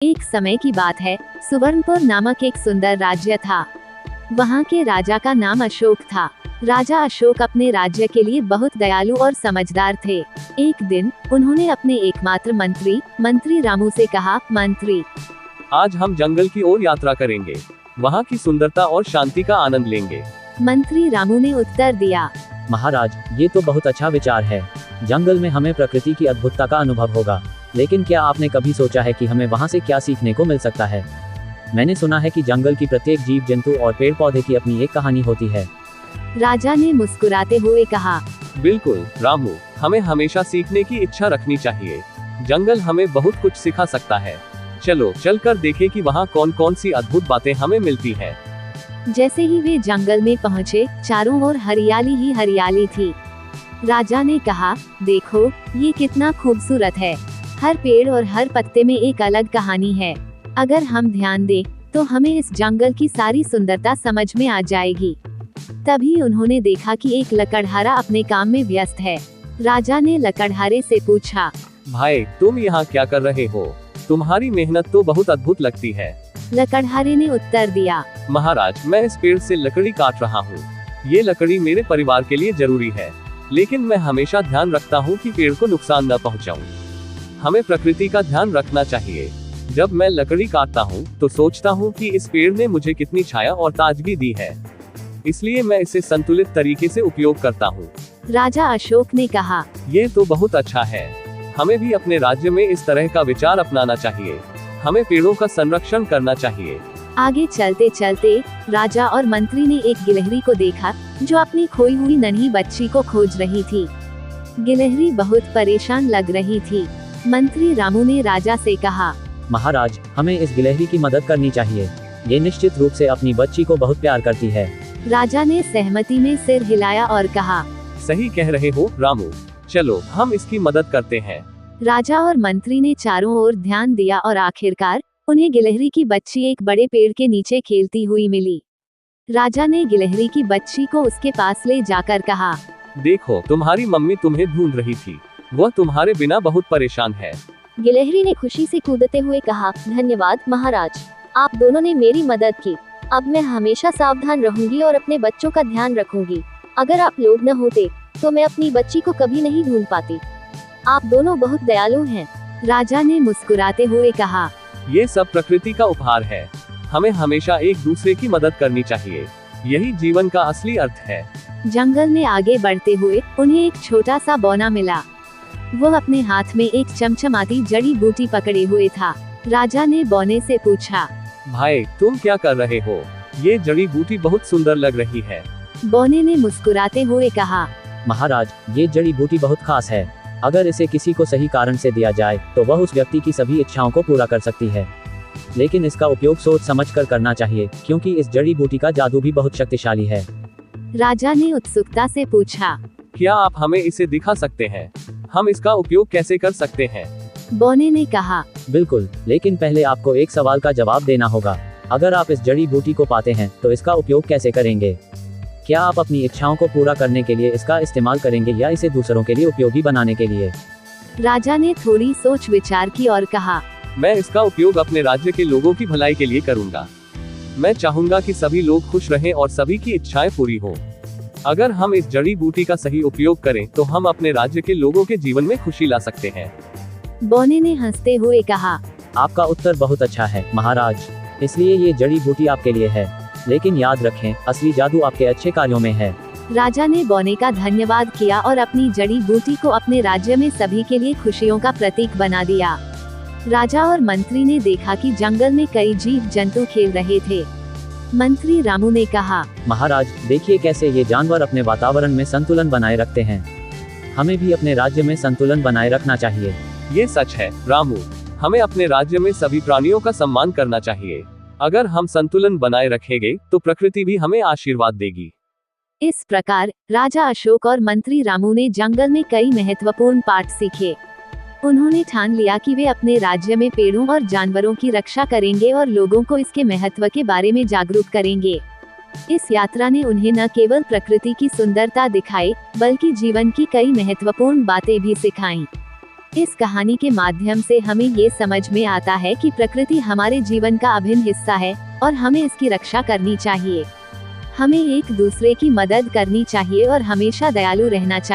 एक समय की बात है, सुवर्णपुर नामक एक सुंदर राज्य था। वहाँ के राजा का नाम अशोक था। राजा अशोक अपने राज्य के लिए बहुत दयालु और समझदार थे। एक दिन उन्होंने अपने एकमात्र मंत्री रामू से कहा, मंत्री, आज हम जंगल की ओर यात्रा करेंगे। वहाँ की सुंदरता और शांति का आनंद लेंगे। मंत्री रामू ने उत्तर दिया, महाराज, ये तो बहुत अच्छा विचार है। जंगल में हमें प्रकृति की अद्भुतता का अनुभव होगा। लेकिन क्या आपने कभी सोचा है कि हमें वहाँ से क्या सीखने को मिल सकता है? मैंने सुना है कि जंगल की प्रत्येक जीव जंतु और पेड़ पौधे की अपनी एक कहानी होती है। राजा ने मुस्कुराते हुए कहा, बिल्कुल रामू, हमें हमेशा सीखने की इच्छा रखनी चाहिए। जंगल हमें बहुत कुछ सिखा सकता है। चलो चलकर देखें कि वहाँ कौन कौन सी अद्भुत बातें हमें मिलती है। जैसे ही वे जंगल में पहुँचे, चारों ओर हरियाली ही हरियाली थी। राजा ने कहा, देखो ये कितना खूबसूरत है। हर पेड़ और हर पत्ते में एक अलग कहानी है। अगर हम ध्यान दें तो हमें इस जंगल की सारी सुंदरता समझ में आ जाएगी। तभी उन्होंने देखा कि एक लकड़हारा अपने काम में व्यस्त है। राजा ने लकड़हारे से पूछा, भाई, तुम यहाँ क्या कर रहे हो? तुम्हारी मेहनत तो बहुत अद्भुत लगती है। लकड़हारे ने उत्तर दिया, महाराज, मैं इस पेड़ से लकड़ी काट रहा हूँ। ये लकड़ी मेरे परिवार के लिए जरूरी है, लेकिन मैं हमेशा ध्यान रखता हूँ कि पेड़ को नुकसान न पहुँचाऊँ। हमें प्रकृति का ध्यान रखना चाहिए। जब मैं लकड़ी काटता हूँ तो सोचता हूँ कि इस पेड़ ने मुझे कितनी छाया और ताजगी दी है, इसलिए मैं इसे संतुलित तरीके से उपयोग करता हूँ। राजा अशोक ने कहा, ये तो बहुत अच्छा है। हमें भी अपने राज्य में इस तरह का विचार अपनाना चाहिए। हमें पेड़ों का संरक्षण करना चाहिए। आगे चलते चलते राजा और मंत्री ने एक गिलहरी को देखा जो अपनी खोई हुई नन्ही बच्ची को खोज रही थी। गिलहरी बहुत परेशान लग रही थी। मंत्री रामू ने राजा से कहा, महाराज, हमें इस गिलहरी की मदद करनी चाहिए। ये निश्चित रूप से अपनी बच्ची को बहुत प्यार करती है। राजा ने सहमति में सिर हिलाया और कहा, सही कह रहे हो रामू, चलो हम इसकी मदद करते हैं। राजा और मंत्री ने चारों ओर ध्यान दिया और आखिरकार उन्हें गिलहरी की बच्ची एक बड़े पेड़ के नीचे खेलती हुई मिली। राजा ने गिलहरी की बच्ची को उसके पास ले जाकर कहा, देखो, तुम्हारी मम्मी तुम्हें ढूंढ रही थी। वह तुम्हारे बिना बहुत परेशान है। गिलहरी ने खुशी से कूदते हुए कहा, धन्यवाद महाराज, आप दोनों ने मेरी मदद की। अब मैं हमेशा सावधान रहूंगी और अपने बच्चों का ध्यान रखूंगी। अगर आप लोग न होते तो मैं अपनी बच्ची को कभी नहीं ढूंढ पाती। आप दोनों बहुत दयालु हैं। राजा ने मुस्कुराते हुए कहा, ये सब प्रकृति का उपहार है। हमें हमेशा एक दूसरे की मदद करनी चाहिए। यही जीवन का असली अर्थ है। जंगल में आगे बढ़ते हुए उन्हें एक छोटा सा बौना मिला। वो अपने हाथ में एक चमचमाती जड़ी बूटी पकड़े हुए था। राजा ने बौने से पूछा, भाई, तुम क्या कर रहे हो? ये जड़ी बूटी बहुत सुंदर लग रही है। बौने ने मुस्कुराते हुए कहा, महाराज, ये जड़ी बूटी बहुत खास है। अगर इसे किसी को सही कारण से दिया जाए तो वह उस व्यक्ति की सभी इच्छाओं को पूरा कर सकती है। लेकिन इसका उपयोग सोच समझकर करना चाहिए, क्योंकि इस जड़ी बूटी का जादू भी बहुत शक्तिशाली है। राजा ने उत्सुकता से पूछा, क्या आप हमें इसे दिखा सकते हैं? हम इसका उपयोग कैसे कर सकते हैं? बौने ने कहा, बिल्कुल, लेकिन पहले आपको एक सवाल का जवाब देना होगा। अगर आप इस जड़ी बूटी को पाते हैं तो इसका उपयोग कैसे करेंगे? क्या आप अपनी इच्छाओं को पूरा करने के लिए इसका इस्तेमाल करेंगे या इसे दूसरों के लिए उपयोगी बनाने के लिए? राजा ने थोड़ी सोच विचार की और कहा, मैं इसका उपयोग अपने राज्य के लोगों की भलाई के लिए करूंगा। मैं चाहूंगा कि सभी लोग खुश रहें और सभी की इच्छाएं पूरी हों। अगर हम इस जड़ी बूटी का सही उपयोग करें तो हम अपने राज्य के लोगों के जीवन में खुशी ला सकते हैं। बौने ने हंसते हुए कहा, आपका उत्तर बहुत अच्छा है महाराज, इसलिए ये जड़ी बूटी आपके लिए है। लेकिन याद रखें, असली जादू आपके अच्छे कार्यों में है। राजा ने बौने का धन्यवाद किया और अपनी जड़ी बूटी को अपने राज्य में सभी के लिए खुशियों का प्रतीक बना दिया। राजा और मंत्री ने देखा कि जंगल में कई जीव जंतु खेल रहे थे। मंत्री रामू ने कहा, महाराज, देखिए कैसे ये जानवर अपने वातावरण में संतुलन बनाए रखते हैं। हमें भी अपने राज्य में संतुलन बनाए रखना चाहिए। ये सच है रामू, हमें अपने राज्य में सभी प्राणियों का सम्मान करना चाहिए। अगर हम संतुलन बनाए रखेंगे तो प्रकृति भी हमें आशीर्वाद देगी। इस प्रकार राजा अशोक और मंत्री रामू ने जंगल में कई महत्वपूर्ण पाठ सीखे। उन्होंने ठान लिया कि वे अपने राज्य में पेड़ों और जानवरों की रक्षा करेंगे और लोगों को इसके महत्व के बारे में जागरूक करेंगे। इस यात्रा ने उन्हें न केवल प्रकृति की सुंदरता दिखाई, बल्कि जीवन की कई महत्वपूर्ण बातें भी सिखाईं। इस कहानी के माध्यम से हमें ये समझ में आता है कि प्रकृति हमारे जीवन का अभिन्न हिस्सा है और हमें इसकी रक्षा करनी चाहिए। हमें एक दूसरे की मदद करनी चाहिए और हमेशा दयालु रहना चाहिए।